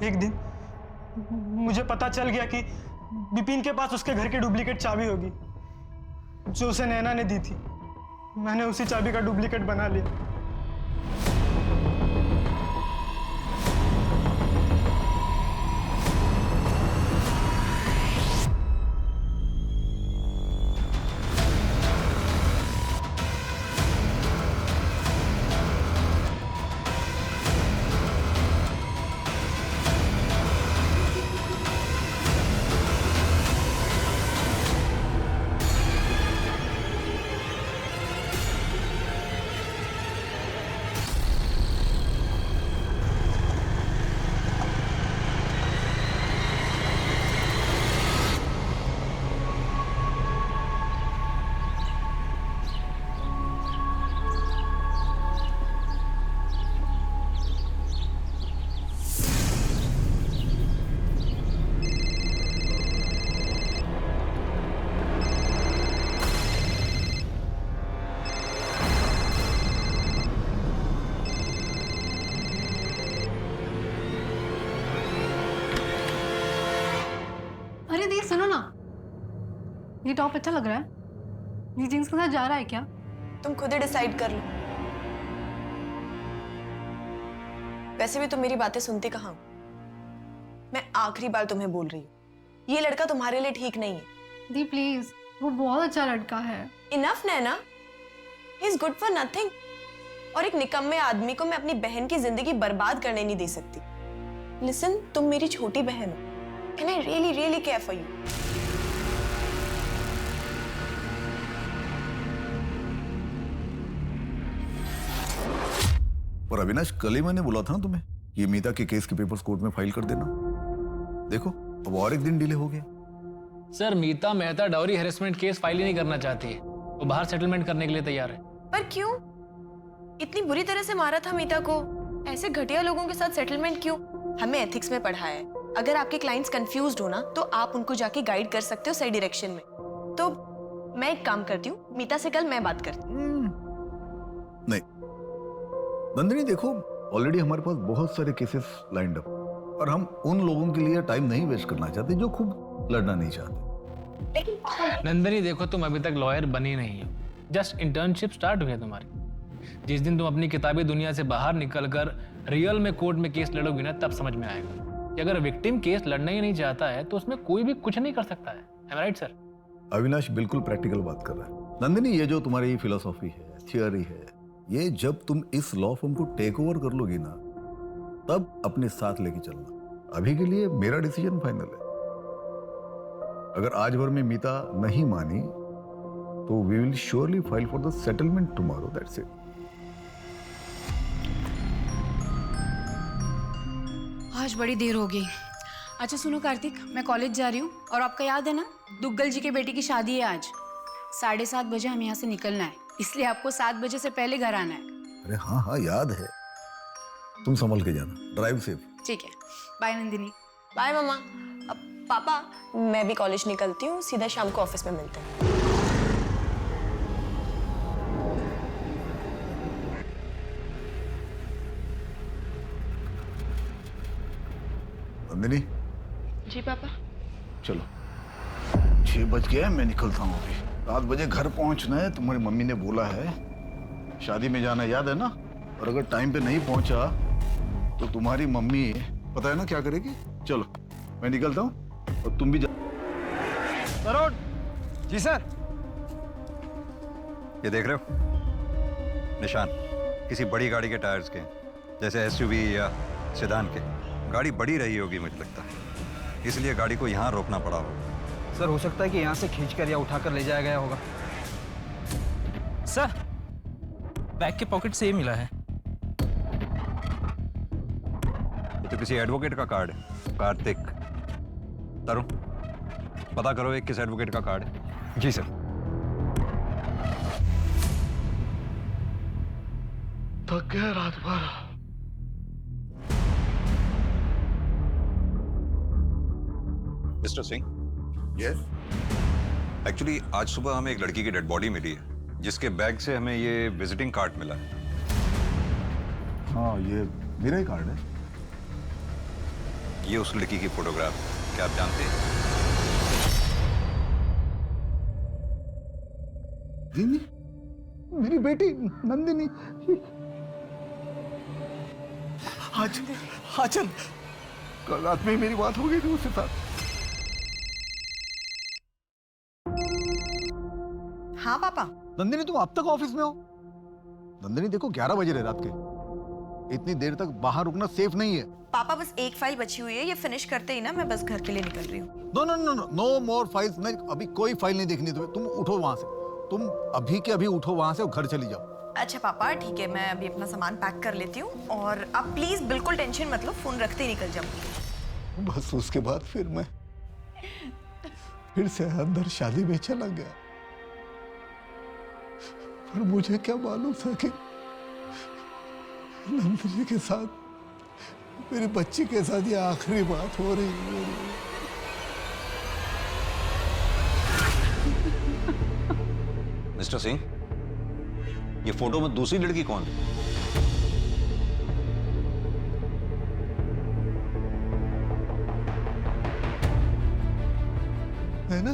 एक दिन मुझे पता चल गया कि विपिन के पास उसके घर की डुप्लीकेट चाबी होगी जो उसे नैना ने दी थी। मैंने उसी चाबी का डुप्लीकेट बना लिया। सुनो ना, ये टॉप अच्छा लग रहा है। ये जीन्स के साथ जा रहा है क्या? तुम खुद ही डिसाइड कर लो। वैसे भी तुम मेरी बातें सुनती कहाँ हो? मैं आखिरी बार तुम्हें बोल रही हूँ, ये लड़का तुम्हारे लिए ठीक नहीं है। दी प्लीज, वो बहुत अच्छा लड़का है। Enough Naina, he is good for nothing. और एक निकम्मे आदमी को मैं अपनी बहन की जिंदगी बर्बाद करने नहीं दे सकती। लिसन, तुम मेरी छोटी बहन हो and I really really care for you. और अविनाश, कल ही मैंने बोला था ना तुम्हें ये मीता के केस के पेपर्स कोर्ट में फाइल कर देना। देखो अब और एक दिन डिले हो गया। Sir, Mita Mehta dowry harassment case file ही नहीं करना चाहती है। वो बाहर सेटलमेंट करने के लिए तैयार है। पर क्यों? इतनी बुरी तरह से मारा था मीता को, ऐसे घटिया लोगों के साथ सेटलमेंट क्यों? हमें एथिक्स में पढ़ा है, अगर आपके क्लाइंट्स कंफ्यूज्ड हो ना तो आप उनको जाके गाइड कर सकते हो सही डायरेक्शन में। तो मैं एक काम करती हूँ, मीता से कल मैं बात करती हूँ। नहीं नंदिनी, देखो ऑलरेडी हमारे पास बहुत सारे केसेस लाइंड अप और हम उन लोगों के लिए टाइम नहीं वेस्ट करना चाहते जो खूब लड़ना नहीं चाहते। लेकिन नंदिनी देखो, तुम अभी तक लॉयर बनी नहीं हो, जस्ट इंटर्नशिप स्टार्ट हुई है तुम्हारी। जिस दिन तुम अपनी किताबी दुनिया से बाहर निकलकर रियल में कोर्ट में केस लड़ोगी ना, तब समझ में आएगा कि अगर विक्टिम केस लड़ना ही नहीं चाहता है तो उसमें कोई भी कुछ नहीं कर सकता है। Am I right, sir? Avinash बिल्कुल प्रैक्टिकल बात कर रहा है। नंदिनी, ये जो तुम्हारी फिलोसॉफी है, थियोरी है, ये जब तुम इस लॉ फर्म को टेक ओवर कर लोगी ना, तब अपने साथ लेके चलना। अभी के लिए मेरा डिसीजन फाइनल है। अगर आज भर में मीता नहीं मानी तो we will surely file for the settlement tomorrow, that's it. आज बड़ी देर हो गई। अच्छा सुनो कार्तिक, मैं कॉलेज जा रही हूँ और आपका याद है ना, दुग्गल जी के बेटी की शादी है आज। 7:30 बजे हमें यहाँ से निकलना है, इसलिए आपको 7 बजे से पहले घर आना है। अरे हाँ हाँ याद है। तुम संभल के जाना, ड्राइव सेफ। ठीक है, बाय नंदिनी। बाय मामा। अब पापा, मैं भी कॉलेज निकलती हूँ, सीधा शाम को ऑफिस में मिलते हैं। नंदिनी। जी पापा। चलो 6 बज गए, मैं निकलता हूँ अभी। 7 बजे घर पहुंचना है, तुम्हारी मम्मी ने बोला है। शादी में जाना याद है ना? और अगर टाइम पे नहीं पहुंचा तो तुम्हारी मम्मी पता है ना क्या करेगी। चलो मैं निकलता हूँ और तुम भी जा। सरोज जी सर। ये देख रहे हो निशान? किसी बड़ी गाड़ी के टायर्स के, जैसे एसयूवी या सेडान के। गाड़ी बड़ी रही होगी मुझे लगता है, इसलिए गाड़ी को यहाँ रोकना पड़ा होगा। सर हो सकता है कि यहाँ से खींचकर या उठाकर ले जाया गया होगा। सर बैग के पॉकेट से ये मिला है। ये तो किसी एडवोकेट का कार्ड है। कार्तिक, तरुण पता करो एक किस एडवोकेट का कार्ड है। जी सर। थक गया रात भर। Mister Singh, yes. एक्चुअली आज सुबह हमें एक लड़की की डेड बॉडी मिली है, जिसके बैग से हमें ये विजिटिंग कार्ड मिला है। हाँ ये मेरा ही कार्ड है। ये उस लड़की की फोटोग्राफ है। क्या आप जानते हैं? नंदिनी, मेरी बेटी नंदिनी। आज चल, कल रात में मेरी बात हो गई थी उसके साथ। हाँ पापा। नंदिनी, तुम अब तक ऑफिस में हो? नंदिनी देखो 11 बजे रहे रात के, इतनी देर तक बाहर रुकना सेफ नहीं है। पापा बस एक फाइल बची हुई है, ये फिनिश करते ही ना मैं बस घर के लिए निकल रही हूँ। No no no no no more files. नहीं, अभी कोई फाइल नहीं देखनी तुम्हें। तुम उठो वहां से, तुम अभी के अभी उठो वहां से और घर चली जाओ। अच्छा पापा ठीक है, मैं अभी अपना सामान पैक कर लेती हूँ और आप प्लीज बिल्कुल टेंशन मत लो, फोन रखते ही निकल जाऊंगी। बस उसके बाद फिर मैं फिर से अंदर शादी में चला गया, पर मुझे क्या मालूम था कि नंदिनी के साथ, मेरी बच्ची के साथ ये आखिरी बात हो रही है। मिस्टर सिंह, ये फोटो में दूसरी लड़की कौन है? नैना?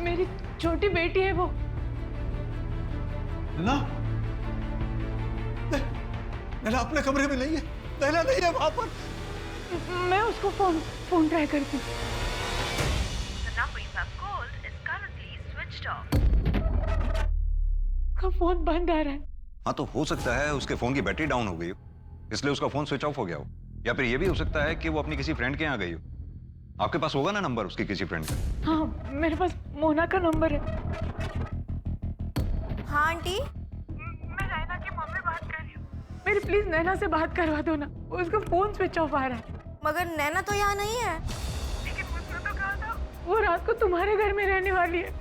मेरी छोटी बेटी है वो। नैना? नैना अपने कमरे में नहीं है। नैना नहीं है वहां पर। मैं उसको फोन ट्राई करती हूँ। का फोन बंद आ रहा है। हाँ, तो हो सकता है उसके फोन की बैटरी डाउन हो गई हो, इसलिए उसका फोन स्विच ऑफ हो गया हो। या फिर ये भी हो सकता है कि वो अपनी किसी फ्रेंड के यहाँ गई हो। आपके पास होगा ना नंबर उसकी किसी फ्रेंड का? हाँ, मेरे पास मोना का नंबर है। हाँ आंटी। मैं नैना की मम्मी बात कर रही हूँ। मेरी प्लीज नैना से बात करवा दो ना, उसका फोन स्विच ऑफ आ रहा है। मगर नैना तो यहाँ नहीं है। लेकिन उसने तो कहा था वो रात को तुम्हारे घर में रहने वाली है,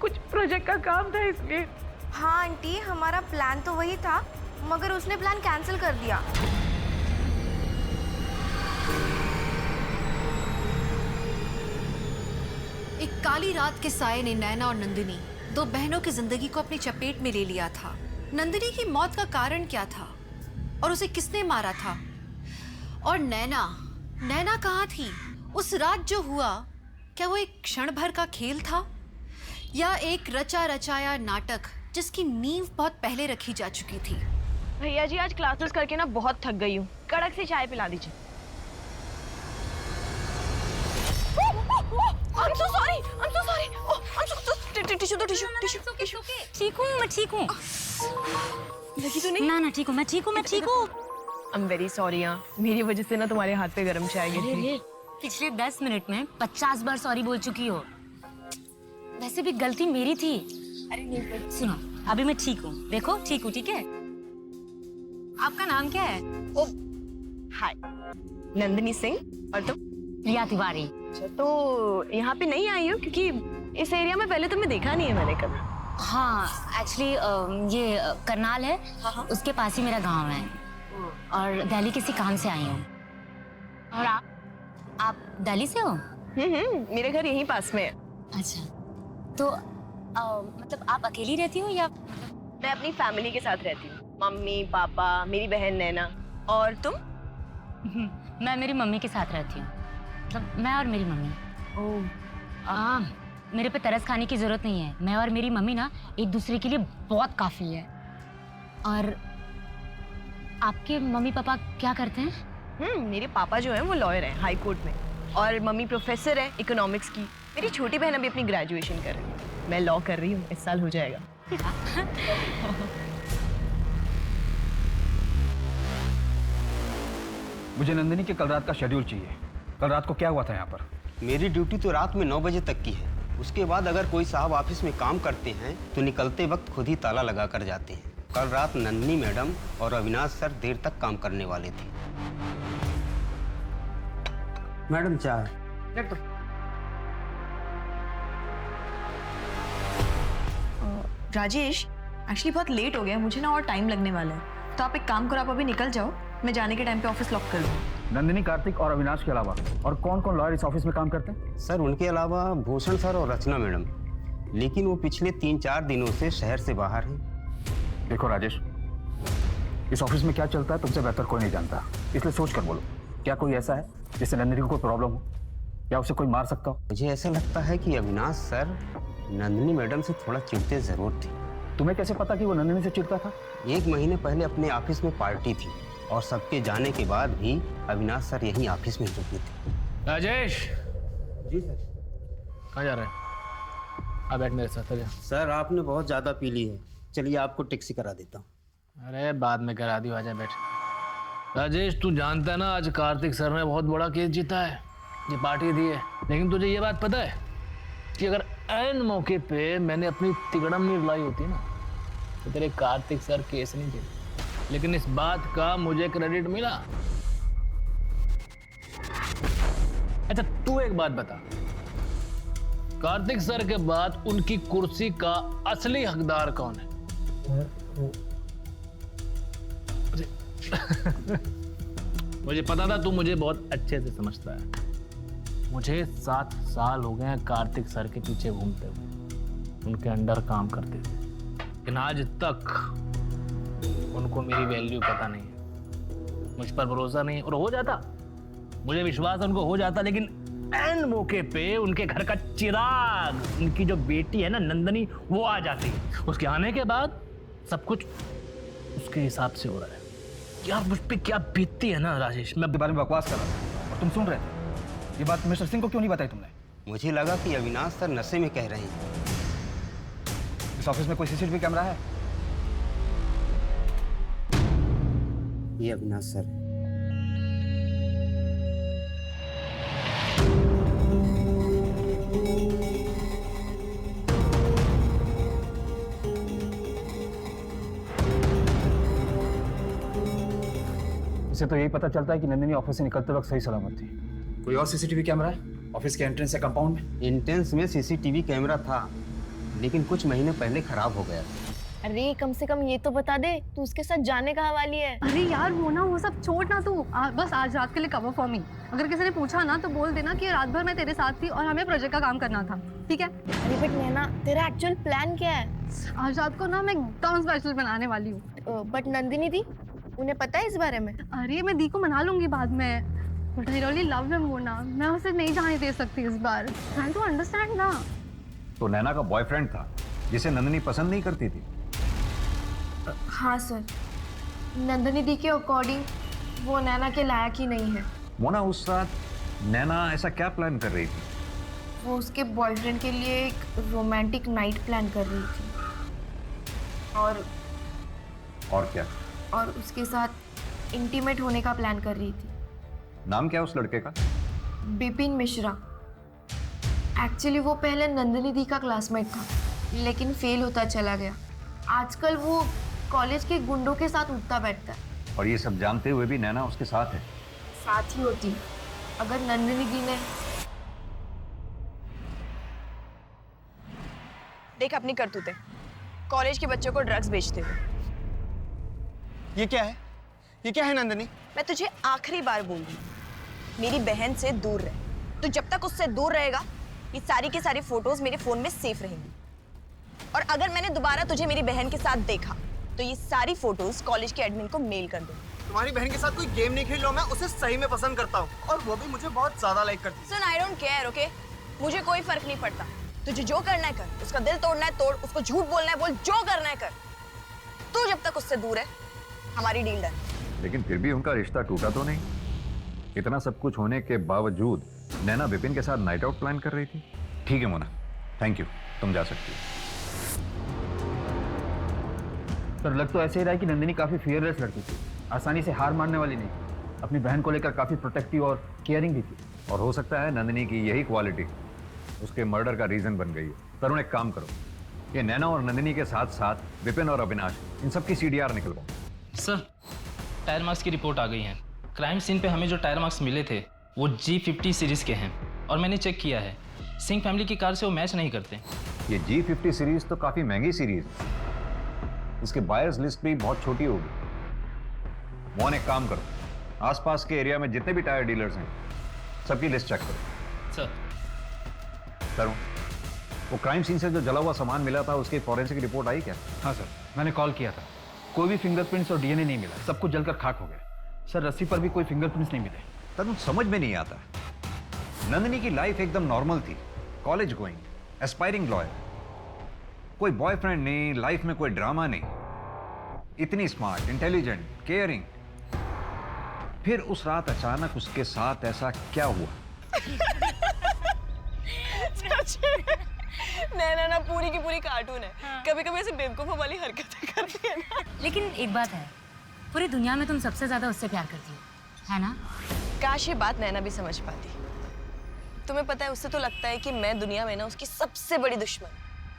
कुछ प्रोजेक्ट का काम था इसलिए। हाँ आंटी, हमारा प्लान तो वही था, मगर उसने प्लान कैंसिल कर दिया। एक काली रात के साये ने नैना और नंदिनी, दो बहनों की जिंदगी को अपनी चपेट में ले लिया था। नंदिनी की मौत का कारण क्या था और उसे किसने मारा था? और नैना कहाँ थी उस रात? जो हुआ, क्या वो एक क्षण भर का खेल था या एक रचा रचाया नाटक जिसकी नींव बहुत पहले रखी जा चुकी थी? भैया जी आज क्लासेस करके ना बहुत थक गई हूँ, कड़क सी चाय पिला दीजिए। I'm so sorry. Oh, I'm so tissue. ठीक हूँ, मैं ठीक हूँ। लगी तो नहीं? ना ठीक हूँ, मैं ठीक हूँ। I'm very sorry यार, मेरी वजह से ना तुम्हारे हाथ पे गरम चाय गिर गई। पिछले 10 मिनट में 50 बार सॉरी बोल चुकी हो। वैसे भी गलती मेरी थी। अरे नहीं, सुनो, अभी मैं ठीक हूँ। देखो ठीक हूँ, ठीक है? आपका नाम क्या है? ओ, हाय, नंदिनी सिंह। और तुम? प्रिया तिवारी। अच्छा, तो यहाँ पे नहीं आई हो क्योंकि इस एरिया में पहले तुम्हें देखा नहीं है मैंने कभी। हाँ, एक्चुअली ये करनाल है। हाँ। उसके पास ही मेरा गांव है और दिल्ली किसी काम से आई हूँ। और आप दिल्ली से हो? मेरे घर यहीं पास में है। अच्छा, तो मतलब आप अकेली रहती हो या? मैं अपनी फैमिली के साथ रहती हूँ, मम्मी पापा, मेरी बहन नैना। और तुम? मैं मेरी मम्मी के साथ रहती हूँ, मतलब मैं और मेरी मम्मी। ओह, मेरे पे तरस खाने की जरूरत नहीं है। मैं और मेरी मम्मी ना एक दूसरे के लिए बहुत काफी है। और आपके मम्मी पापा क्या करते हैं? मेरे पापा जो हैं वो लॉयर हैं हाई कोर्ट में, और मम्मी प्रोफेसर है इकोनॉमिक्स की। मेरी छोटी बहन अभी अपनी ग्रेजुएशन कर रही है। मैं लॉ कर रही हूँ, इस साल हो जाएगा। मुझे नंदिनी के कल रात का शेड्यूल चाहिए। कल रात को क्या हुआ था यहाँ पर? मेरी ड्यूटी तो रात में 9 बजे तक की है। उसके बाद अगर कोई साहब ऑफिस में काम करते हैं तो निकलते वक्त खुद ही ताला लगा कर जाते हैं। कल रात नंदिनी मैडम और अविनाश सर देर तक काम करने वाले थे। मैडम चाय। राजेश, एक्चुअली बहुत लेट हो गया, मुझे ना और टाइम लगने वाला है। तो आप एक काम करो, आप अभी निकल जाओ, मैं जाने के टाइम पे ऑफिस लॉक कर दूँ। नंदिनी, कार्तिक और अविनाश के अलावा और कौन कौन लॉयर इस ऑफिस में काम करते हैं? सर उनके अलावा भूषण सर और रचना मैडम, लेकिन वो पिछले 3-4 दिनों से शहर से बाहर हैं। देखो राजेश, इस ऑफिस में क्या चलता है तुमसे बेहतर कोई नहीं जानता, इसलिए सोच कर बोलो, क्या कोई ऐसा है जिससे नंदिनी को कोई प्रॉब्लम हो या उसे कोई मार सकता हो? मुझे ऐसा लगता है कि अविनाश सर नंदिनी मैडम से थोड़ा चिढ़ते जरूर थे। तुम्हें कैसे पता कि वो नंदिनी से चिढ़ता था? 1 महीने पहले अपने ऑफिस में पार्टी थी और सबके जाने के बाद भी अविनाश सर यहीं ऑफिस में रुके थे। राजेश, जी सर। कहाँ जा रहे हैं? आ बैठ मेरे साथ, आ जा। सर आपने बहुत ज़्यादा पी ली है, चलिए आपको टैक्सी करा देता हूँ। अरे बाद में करा दियो, आजा बैठ। राजेश, तू जानता है ना आज कार्तिक सर ने बहुत बड़ा केस जीता है, ये पार्टी दी है। लेकिन तुझे ये बात पता है कि अगर ऐन मौके पे मैंने अपनी तिगड़म नहीं लाई होती ना तो तेरे कार्तिक सर केस नहीं जीते। लेकिन इस बात का मुझे क्रेडिट मिला। अच्छा तू एक बात बता, कार्तिक सर के बाद उनकी कुर्सी का असली हकदार कौन है? मुझे पता था तू मुझे बहुत अच्छे से समझता है। मुझे 7 साल हो गए हैं कार्तिक सर के पीछे घूमते हुए, उनके अंडर काम करते हुए, लेकिन आज तक उनको मेरी वैल्यू पता नहीं है, मुझ पर भरोसा नहीं है। और हो जाता, मुझे विश्वास है उनको हो जाता, लेकिन ऐन मौके पे उनके घर का चिराग, उनकी जो बेटी है ना नंदनी, वो आ जाती है। उसके आने के बाद सब कुछ उसके हिसाब से हो रहा है। यार मुझ पे क्या बीतती है ना राजेश। मैं के बारे में बकवास कर रहा था और तुम सुन रहे थे। ये बात मिस्टर सिंह को क्यों नहीं बताई तुमने? मुझे लगा कि अविनाश सर नशे में कह रहे हैं। इस ऑफिस में कोई सीसीटीवी कैमरा है? ये अविनाश सर है। इसे तो यही पता चलता है कि नंदिनी ऑफिस से निकलते वक्त सही सलामत थी। कोई और सीसीटीवी कैमरा है ऑफिस के एंट्रेंस या कंपाउंड में? एंट्रेंस में सीसीटीवी कैमरा था, लेकिन कुछ महीने पहले खराब हो गया। अरे कम से कम ये तो बता दे, तू उसके साथ जाने कहाँ वाली है? अरे यार वो सब छोड़ ना तू, बस आज रात के लिए कवर फॉर मी। अगर किसी ने पूछा ना तो बोल देना कि रात भर मैं तेरे साथ थी और हमें प्रोजेक्ट का काम करना था, ठीक है? अरे बट नैना, तेरा एक्चुअल प्लान क्या है? आज रात को ना मैं एकदम स्पेशल बनाने वाली हूँ। बट नंदिनी दी, उन्हें पता है इस बारे में? अरे मैं दी को मना लूंगी बाद में, but I really love him Mona, मैं उसे नहीं जाने दे सकती इस बार। ट्राई टू अंडरस्टैंड ना। तो नैना का बॉयफ्रेंड था जिसे नंदिनी पसंद नहीं करती थी? हाँ सर, नंदिनी दी के अकॉर्डिंग वो नैना के लायक ही नहीं है। मोना, उस रात नैना ऐसा क्या प्लान कर रही थी? वो उसके बॉयफ्रेंड के लिए एक रोमांटिक नाइट प्लान कर रही थी और क्या? और उसके साथ इंटीमेट होने का प्लान कर रही थी। नाम क्या है उस लड़के का? बिपिन मिश्रा। एक्चुअली वो पहले नंदिनी दी का क्लासमेट था, लेकिन फेल होता चला गया। आजकल वो कॉलेज के गुंडों के साथ उठता बैठता है। और ये सब जानते हुए भी नैना उसके साथ है? साथ ही होती अगर नंदिनी दी ने देख अपनी करतूतें, कॉलेज के बच्चों को ड्रग्स बेचते हुए। ये क्या है? ये क्या है नंदिनी? मैं तुझे आखिरी बार बोल रही हूँ, मेरी बहन से दूर रह। तो जब तक उससे दूर रहेगा, ये सारी की सारी फोटोज मेरे फोन में सेफ रहेंगी। और अगर मैंने दोबारा तुझे मेरी बहन के साथ देखा तो ये सारी फोटोज कॉलेज के एडमिन को मेल कर दो। तुम्हारी बहन के साथ कोई गेम नहीं खेल रहा हूं, मैं उसे सही में पसंद करता हूँ और वो भी मुझे बहुत ज्यादा लाइक करती है। सुन, आई डोंट केयर, ओके? मुझे कोई फर्क नहीं पड़ता। तुझे जो करना है कर, उसका दिल तोड़ना है तोड़, उसको झूठ बोलना है बोल, जो करना है कर। तू जब तक उससे दूर है, हमारी डील डन। लेकिन फिर भी उनका रिश्ता टूटा तो नहीं? इतना सब कुछ होने के बावजूद नैना विपिन के साथ नाइट आउट प्लान कर रही थी। ठीक है मोना, थैंक यू, तुम जा सकती हो। पर लग तो ऐसे ही रहा है कि नंदिनी काफी फियरलेस लड़की थी, आसानी से हार मानने वाली नहीं, अपनी बहन को लेकर काफी प्रोटेक्टिव और केयरिंग भी थी। और हो सकता है नंदिनी की यही क्वालिटी उसके मर्डर का रीजन बन गई है। तरुण, एक काम करो, ये नैना और नंदिनी के साथ साथ विपिन और अविनाश, इन सब की CDR निकलवाओ। सर, टायर मार्क्स की रिपोर्ट आ गई है। क्राइम सीन पे हमें जो टायर मार्क्स मिले थे वो G50 सीरीज के हैं और मैंने चेक किया है, सिंह फैमिली की कार से वो मैच नहीं करते। ये G50 सीरीज तो काफी महंगी सीरीज है, इसके बायर्स लिस्ट भी बहुत छोटी होगी। मोहन, एक काम करो, आसपास के एरिया में जितने भी टायर डीलर्स हैं सबकी लिस्ट चेक करो। सर। तरुण, वो क्राइम सीन से जो जला हुआ सामान मिला था उसकी फॉरेंसिक रिपोर्ट आई क्या? हाँ सर, मैंने कॉल किया था। कोई भी फिंगरप्रिंट्स और डीएनए नहीं मिला, सब कुछ जलकर खाक हो गया। सर रस्सी पर भी कोई फिंगरप्रिंट्स नहीं मिले। तरुण समझ में नहीं आता। नंदिनी की लाइफ एकदम नॉर्मल थी, कॉलेज गोइंग, एस्पायरिंग लॉयर, कोई बॉयफ्रेंड नहीं, लाइफ में कोई ड्रामा नहीं, इतनी स्मार्ट, इंटेलिजेंट, केयरिंग। फिर उस रात अचानक उसके साथ ऐसा क्या हुआ? नैना ना पूरी की पूरी कार्टून है। कभी कभी ऐसे बेवकूफों वाली हरकतें करती है ना। लेकिन एक बात है, पूरी दुनिया में तुम सबसे ज्यादा उससे प्यार करती हो, है ना? काश ये बात नैना भी समझ पाती। तुम्हें पता है, उससे तो लगता है कि मैं दुनिया में ना उसकी सबसे बड़ी दुश्मन।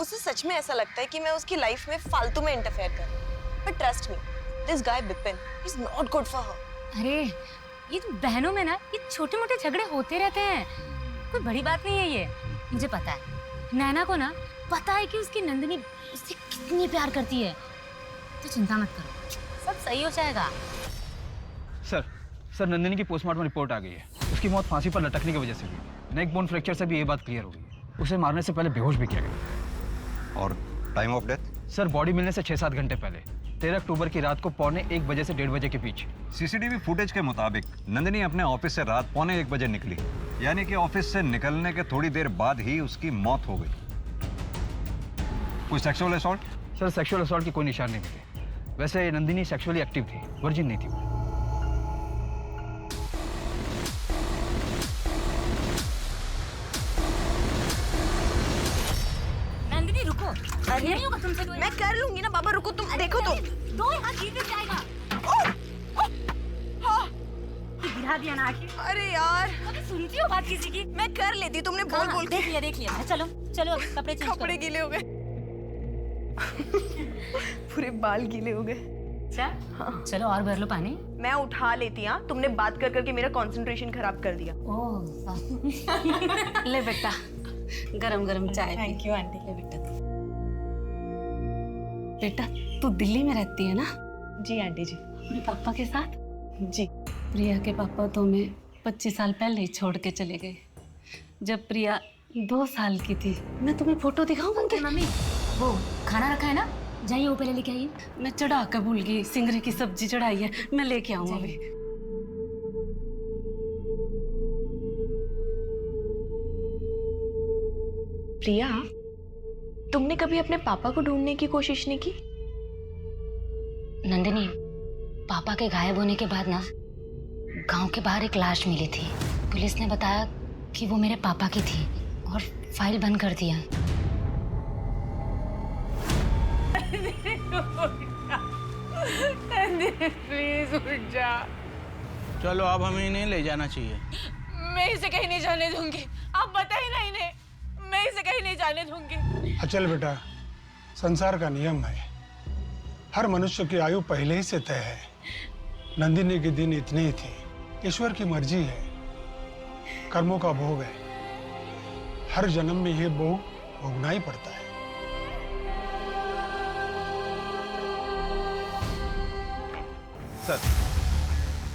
उसे सच में ऐसा लगता है कि मैं उसकी लाइफ में फालतू में इंटरफेयर कर रही हूं। But trust me, this guy Bipin is not good for her. अरे ये तो बहनों में ना ये छोटे मोटे झगड़े होते रहते हैं, कोई बड़ी बात नहीं है ये। मुझे पता है नैना को ना पता है कि उसकी नंदिनी उससे कितनी प्यार करती है, तो चिंता मत करो, सब सही हो जाएगा। सर नंदिनी की पोस्टमार्टम रिपोर्ट आ गई है। उसकी मौत फांसी पर लटकने की वजह से हुई है। नेक बोन फ्रैक्चर से भी ये बात क्लियर हो गई है। उसे मारने से पहले बेहोश भी किया गया। और time of death? Sir body मिलने से 6-7 घंटे पहले, 13 अक्टूबर की रात को 1:45 बजे से 1:30 बजे के बीच। सीसीटीवी फुटेज के मुताबिक नंदिनी अपने ऑफिस से रात 1:45 बजे निकली, यानी कि ऑफिस से निकलने के थोड़ी देर बाद ही उसकी मौत हो गई। कोई sexual assault? Sir sexual assault की कोई निशान नहीं मिले। वैसे नंदिनी सेक्सुअली एक्टिव थी, वर्जिन नहीं थी वो। नंदिनी रुको, अरे नहीं होगा तुमसे कोई। मैं कर लूंगी ना बाबा, रुको तुम। देखो तो दो हाथ गिर जाएगा। गिरा दिया ना आखिर। अरे यार, कभी सुनती हो बात किसी की? मैं कर लेती, तुमने बोल बोल के। देख लिया। चलो अब कपड़े चेंज करो। कपड़े गीले हो गए। पूरे बाल गीले हो गए। हाँ। चलो और भर लो पानी। मैं उठा लेती। हाँ, तुमने बात कर करके मेरा कंसंट्रेशन खराब कर दिया। ओह ले बेटा, गरम चाय। Thank you aunty. ले बेटा तू दिल्ली में रहती है ना? जी आंटी जी। अपने पापा के साथ? जी। प्रिया के पापा तो हमें 25 साल पहले ही छोड़ के चले गए, जब प्रिया 2 साल की थी। मैं तुम्हें फोटो दिखाऊं उनके? मम्मी वो खाना रखा है ना, जाइए वो पहले लेके आइए। मैं चढ़ा कर भूल गई, सिंगरे की सब्जी चढ़ाई है, मैं लेके आऊँ अभी। प्रिया, तुमने कभी अपने पापा को ढूंढने की कोशिश नहीं की? नंदिनी, पापा के गायब होने के बाद ना गांव के बाहर एक लाश मिली थी। पुलिस ने बताया कि वो मेरे पापा की थी और फाइल बंद कर दिया। प्लीज उठ जा। चलो अब हमें इन्हें ले जाना चाहिए। मैं इसे कहीं नहीं जाने दूंगी। आप बताइए ना इन्हें, मैं इसे कहीं नहीं जाने दूंगी। अचल बेटा, संसार का नियम है, हर मनुष्य की आयु पहले ही से तय है। नंदिनी के दिन इतने ही थे। ईश्वर की मर्जी है, कर्मों का भोग है। हर जन्म में ये भोग भोगना ही पड़ता है।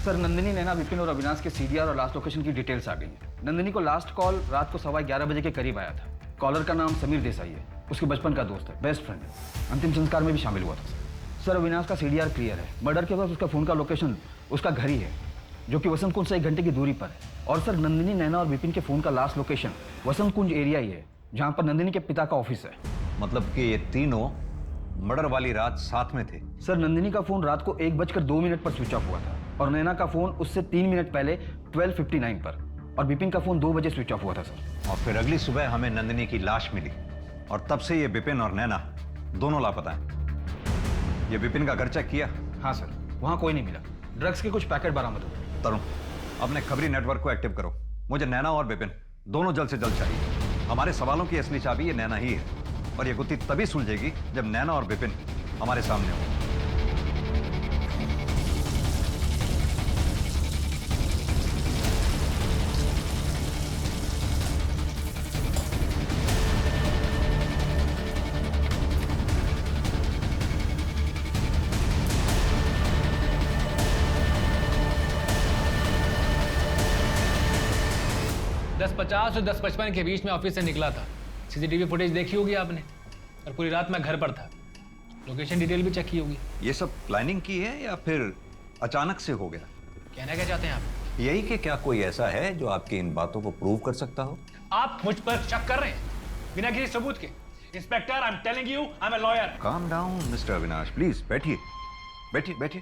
सर नंदिनी, नैना, विपिन और अविनाश के सीडीआर और लास्ट लोकेशन की डिटेल्स आ गई हैं। नंदिनी को लास्ट कॉल रात को 11:15 बजे के करीब आया था। कॉलर का नाम समीर देसाई है, उसके बचपन का दोस्त है, बेस्ट फ्रेंड है। अंतिम संस्कार में भी शामिल हुआ था। सर अविनाश का सीडीआर क्लियर है। मर्डर के वक्त उसका फोन का लोकेशन उसका घर ही है, जो कि वसंत कुंज से 1 घंटे की दूरी पर है। और सर नंदिनी, नैना और विपिन के फोन का लास्ट लोकेशन वसंत कुंज एरिया ही है, जहाँ पर नंदिनी के पिता का ऑफिस है। मतलब कि ये तीनों मर्डर वाली रात साथ में थे? सर नंदिनी का फोन रात को 1:02 पर स्विच ऑफ हुआ था और नैना का फोन उससे 3 मिनट पहले 12:59 पर, और विपिन का फोन 2 बजे स्विच ऑफ हुआ था सर। और फिर अगली सुबह हमें नंदिनी की लाश मिली और तब से ये विपिन और नैना दोनों लापता हैं। ये विपिन का घर चेक किया? हाँ सर, वहाँ कोई नहीं मिला। ड्रग्स के कुछ पैकेट बरामद हुए। तरुण, अपने खबरी नेटवर्क को एक्टिव करो। मुझे नैना और विपिन दोनों जल्द से जल्द चाहिए। हमारे सवालों की असली चाबी ये नैना ही है, और ये गुत्थी तभी सुलझेगी जब नैना और विपिन हमारे सामने हो। दस 10:50 और 10:55 के बीच में ऑफिस से निकला था। सीसीटीवी फुटेज देखी होगी आपने। और पूरी रात मैं घर पर था। लोकेशन डिटेल भी चेक की होगी। ये सब प्लानिंग की है या फिर अचानक से हो गया? कहना क्या चाहते हैं आप? यही कि क्या कोई ऐसा है जो आपकी इन बातों को प्रूव कर सकता हो? आप मुझ पर शक कर रहे हैं बिना किसी सबूत के। Inspector, I am telling you, I am a lawyer. Calm down mister Avinash, please बैठिए बैठिए बैठिए।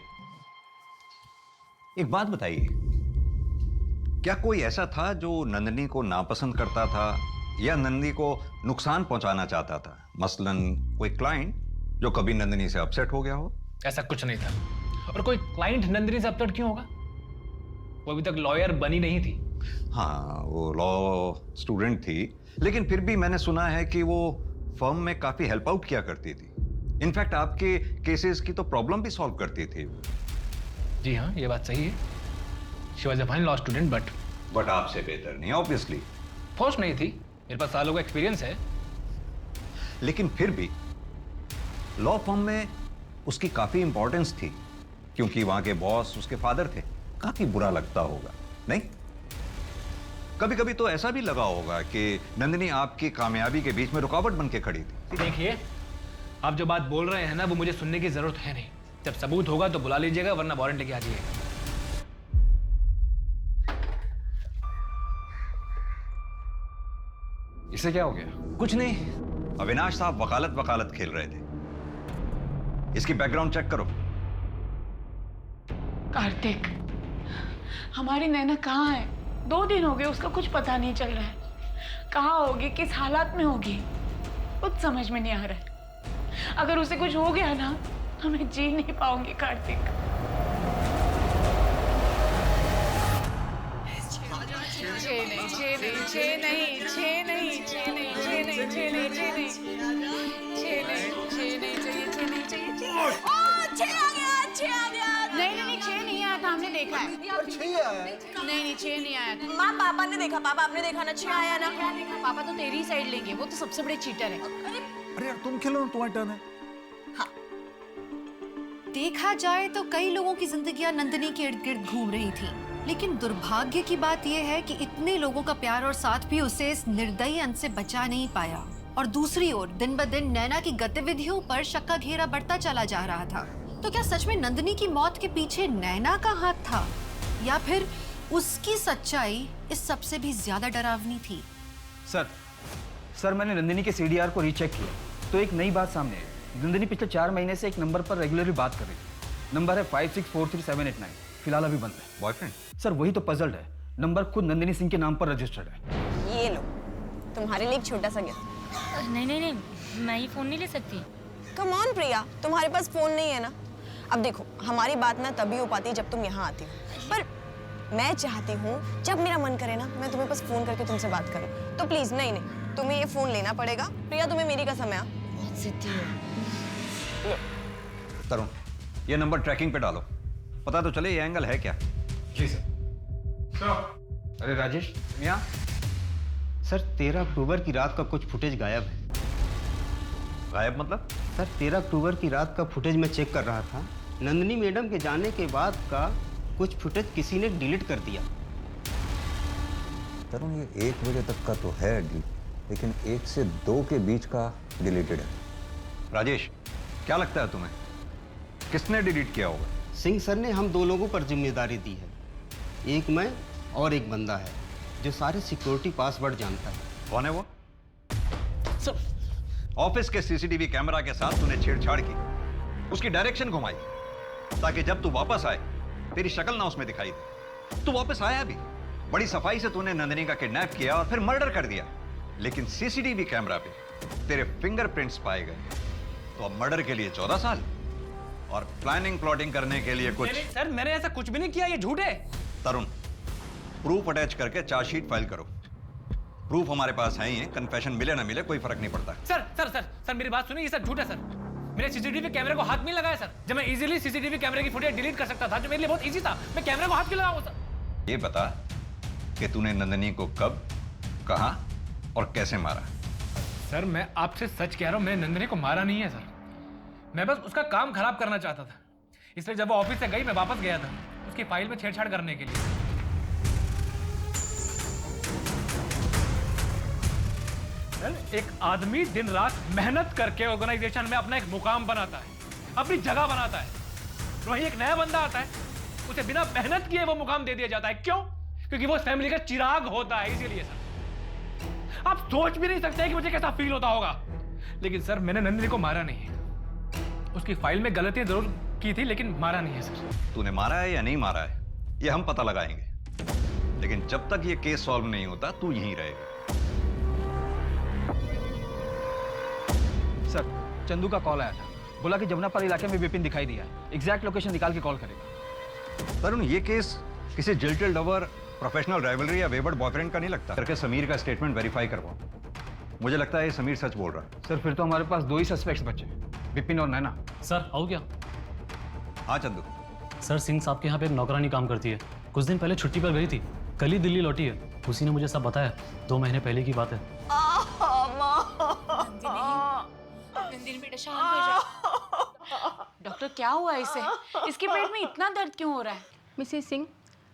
एक बात बताइए, क्या कोई ऐसा था जो नंदिनी को नापसंद करता था या नंदिनी को नुकसान पहुंचाना चाहता था? मसलन कोई क्लाइंट जो कभी नंदिनी से अपसेट हो गया हो? ऐसा कुछ नहीं था। और कोई क्लाइंट नंदिनी से अपसेट क्यों होगा? वो अभी तक लॉयर बनी नहीं थी। हाँ, वो लॉ स्टूडेंट थी, लेकिन फिर भी मैंने सुना है कि वो फर्म में काफी हेल्प आउट किया करती थी। इनफैक्ट आपके केसेस की तो प्रॉब्लम भी सॉल्व करती थी। जी हाँ, ये बात सही है। She was a fine law student, but आपसे बेहतर नहीं ऑब्वियसली। फोर्स नहीं थी, मेरे पास सालों का एक्सपीरियंस है। लेकिन फिर भी लॉ फर्म में उसकी काफी इंपॉर्टेंस थी, क्योंकि वहां के बॉस उसके फादर थे। काफी बुरा लगता होगा, नहीं? कभी कभी तो ऐसा भी लगा होगा कि नंदिनी आपकी कामयाबी के बीच में रुकावट बन के खड़ी थी। देखिए, आप जो बात बोल रहे हैं ना, वो मुझे सुनने की जरूरत है नहीं। जब सबूत होगा तो बुला लीजिएगा, वरना वारंट लेके आ जाइएगा। इससे क्या हो गया? कुछ नहीं, अविनाश साहब वकालत खेल रहे थे। इसकी बैकग्राउंड चेक करो। कार्तिक, हमारी नैना कहाँ है? 2 दिन हो गए, उसका कुछ पता नहीं चल रहा है। कहाँ होगी, किस हालात में होगी, कुछ समझ में नहीं आ रहा है। अगर उसे कुछ हो गया ना, तो मैं जी नहीं पाऊंगी कार्तिक। नहीं, 6 नहीं आया था, हमने देखा है। नहीं, 6 नहीं आया था। माँ, पापा ने देखा। पापा, आपने देखा ना? 6 आया ना? क्या देखा? पापा तो तेरी साइड लेंगे, वो तो सबसे बड़े चीटर है। अरे यार तुम खेलो ना, तुम्हारी टर्न है। देखा जाए तो कई लोगों की जिंदगियां नंदिनी के इर्द गिर्द घूम रही थी, लेकिन दुर्भाग्य की बात यह है कि इतने लोगों का प्यार और साथ भी उसे इस निर्दयी अंत से बचा नहीं पाया। और दूसरी ओर दिन ब दिन नैना की गतिविधियों पर शक का घेरा बढ़ता चला जा रहा था। तो क्या सच में नंदिनी की मौत के पीछे नैना का हाथ था, या फिर उसकी सच्चाई इस सबसे भी ज्यादा डरावनी थी? सर मैंने नंदिनी के सीडीआर को रीचेक किया तो एक नई बात सामने आई। नंदिनी पिछले 4 महीने से एक नंबर पर रेगुलरली बात कर रही थी। नंबर है 5643-789। फिलहाल अभी बंद है। बॉयफ्रेंड? सर वही तो पजल्ड है। नंबर खुद नंदिनी सिंह के नाम पर रजिस्टर्ड है। ये लो, तुम्हारे लिए एक छोटा सा गिफ्ट। नहीं, मैं ये फोन नहीं ले सकती। कम ऑन प्रिया, तुम्हारे पास फोन नहीं है ना? अब देखो, हमारी बात ना तभी हो पाती है जब तुम यहाँ आती हो, पर मैं चाहती हूँ जब मेरा मन करे ना, मैं तुम्हें बस फोन करके तुमसे बात करूँ। तो प्लीज, नहीं, तुम्हें ये फोन लेना पड़ेगा। प्रिया, तुम्हें मेरी कसम है। तरुण, ये नंबर ट्रैकिंग पे डालो, पता तो चले ये एंगल है क्या। जी सर। अरे राजेश, यहाँ सर 13 अक्टूबर की रात का कुछ फुटेज गायब है। गायब मतलब? सर 13 अक्टूबर की रात का फुटेज मैं चेक कर रहा था। नंदिनी मैडम के जाने के बाद का कुछ फुटेज किसी ने डिलीट कर दिया। तरुण, ये 1 बजे तक का तो है डिलीट, लेकिन 1 से 2 के बीच का डिलीटेड है। राजेश, क्या लगता है तुम्हें किसने डिलीट किया होगा? सिंह सर ने हम 2 लोगों पर जिम्मेदारी दी है। एक मैं और एक बंदा है जो सारे सिक्योरिटी पासवर्ड जानता है। कौन है वो? ऑफिस के सीसीटीवी कैमरा के साथ तूने छेड़छाड़ की, उसकी डायरेक्शन घुमाई, ताकि जब तू वापस आए तेरी शक्ल ना उसमें दिखाई दे। तू वापस आया भी, बड़ी सफाई से तूने नंदिनी का किडनैप किया और फिर मर्डर कर दिया, लेकिन सीसीटीवी कैमरा पे तेरे फिंगरप्रिंट्स पाए गए। तो अब मर्डर के लिए 14 साल और प्लानिंग प्लॉटिंग करने के लिए कुछ। सर, मैंने ऐसा कुछ भी नहीं किया, ये झूठ है। तरुण, प्रूफ अटैच करके चार्जशीट फाइल करो। प्रूफ हमारे पास है ही है, कन्फेशन मिले ना मिले कोई फर्क नहीं पड़ता। सर मेरी बात सुनिए, ये सब झूठ है सर। मैंने सीसीटीवी कैमरे को हाथ नहीं लगाया सर। जब मैं इजीली सीसीटीवी कैमरे की फुटेज डिलीट कर सकता था, जो मेरे लिए बहुत इजी था, मैं कैमरे को हाथ क्यों लगाऊं सर? ये बता कि तूने नंदिनी को कब, कहां और कैसे मारा? सर, मैं आपसे सच कह रहा हूं, मैंने नंदिनी को मारा नहीं है सर। मैं बस उसका काम खराब करना चाहता था, इसलिए जब वो ऑफिस से गई मैं वापस गया था उसकी फाइल में छेड़छाड़ करने के लिए। एक आदमी दिन रात मेहनत करके ऑर्गेनाइजेशन में अपना एक मुकाम बनाता है, अपनी जगह बनाता है। वहीं एक नया बंदा आता है, उसे बिना मेहनत किए वो मुकाम दे दिया जाता है। क्यों? क्योंकि वो फैमिली का चिराग होता है, इसीलिए सर। आप सोच भी नहीं सकते कि मुझे कैसा फील होता होगा। लेकिन सर, मैंने नंदिनी को मारा नहीं है। उसकी फाइल में गलतियां जरूर की थी, लेकिन मारा नहीं है सर। तूने मारा है या नहीं मारा है, ये हम पता लगाएंगे। लेकिन जब तक ये केस सॉल्व नहीं होता, तू यहीं रहेगा। सर, चंदू का कॉल आया था, बोला कि जमुनापाल इलाके में विपिन दिखाई दिया है। एग्जैक्ट लोकेशन निकाल के कॉल करेगा। तरुण, ये केस किसी जिल्टेड लवर, प्रोफेशनल राइवलरी या वेवर्ड बॉयफ्रेंड का नहीं लगता। करके समीर का स्टेटमेंट वेरीफाई करवाओ। मुझे लगता है ये समीर सच बोल रहा है। सर, फिर तो हमारे पास 2 ही सस्पेक्ट्स बचे, विपिन और नैना। सर, आओ क्या? हाँ चंदू। सर, सिंह साहब के यहाँ पे एक नौकरानी काम करती है। कुछ दिन पहले छुट्टी पर गई थी, कल ही दिल्ली लौटी है। उसी ने मुझे सब बताया। 2 महीने पहले की बात है। नंदिनी बेटा शांत हो जा। डॉक्टर, क्या हुआ इसे? इसके पेट में इतना दर्द क्यों हो रहा है? मिसेस सिंह,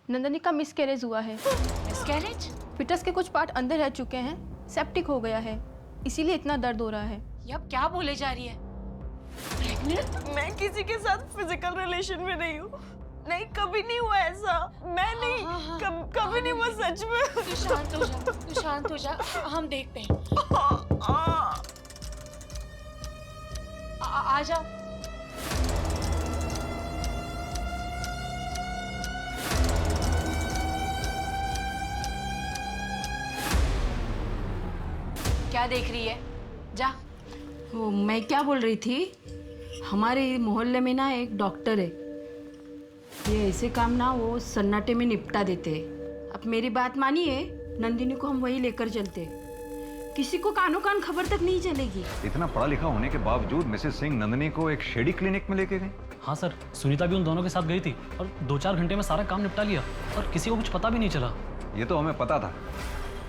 नंदिनी का मिसकैरेज हुआ है। मिसकैरेज? फिटस के कुछ पार्ट अंदर रह चुके हैं, सेप्टिक हो गया है, इसीलिए इतना दर्द हो रहा है। ये अब क्या बोले जा रही है? प्रेग्नेंट? मैं किसी के साथ फिजिकल रिलेशन में नहीं हूँ। नहीं, कभी नहीं हुआ ऐसा। मैं नहीं, कभी नहीं हुआ सच में। तू शांत हो जा, तू शांत हो जा, हम देखते हैं। आ जाओ। क्या देख रही है? जा। वो मैं क्या बोल रही थी, हमारे मोहल्ले में ना एक डॉक्टर है, ये ऐसे काम ना वो सन्नाटे में निपटा देते हैं। अब मेरी बात मानिए, नंदिनी को हम वही लेकर चलते, किसी को कानों कान खबर तक नहीं चलेगी। इतना पढ़ा लिखा होने के बावजूद मिसेस सिंह नंदिनी को एक शेडी क्लिनिक में लेके गई। हाँ सर, सुनीता भी उन दोनों के साथ गई थी और 2-4 घंटे में सारा काम निपटा लिया और किसी को कुछ पता भी नहीं चला। ये तो हमें पता था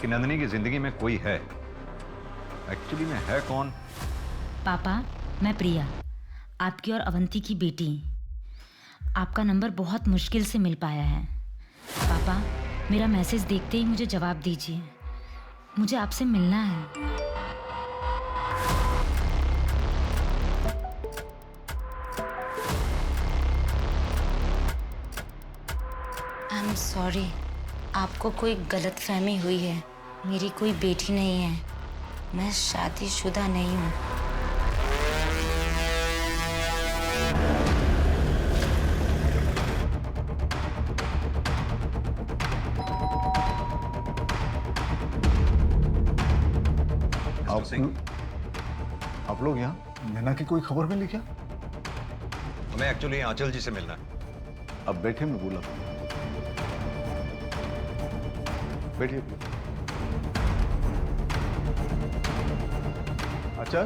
कि नंदिनी की जिंदगी में कोई है। एक्चुअली में है कौन? पापा, मैं प्रिया, आपकी और अवंती की बेटी। आपका नंबर बहुत मुश्किल से मिल पाया है। पापा, मेरा मैसेज देखते ही मुझे जवाब दीजिए, मुझे आपसे मिलना है। आई एम सॉरी, आपको कोई गलतफहमी हुई है। मेरी कोई बेटी नहीं है, मैं शादीशुदा नहीं हूँ। आप लोग यहाँ? नैना की कोई खबर मिली क्या? हमें एक्चुअली आंचल जी से मिलना है। अब बैठे, मैं बोला। बैठिए। अच्छा,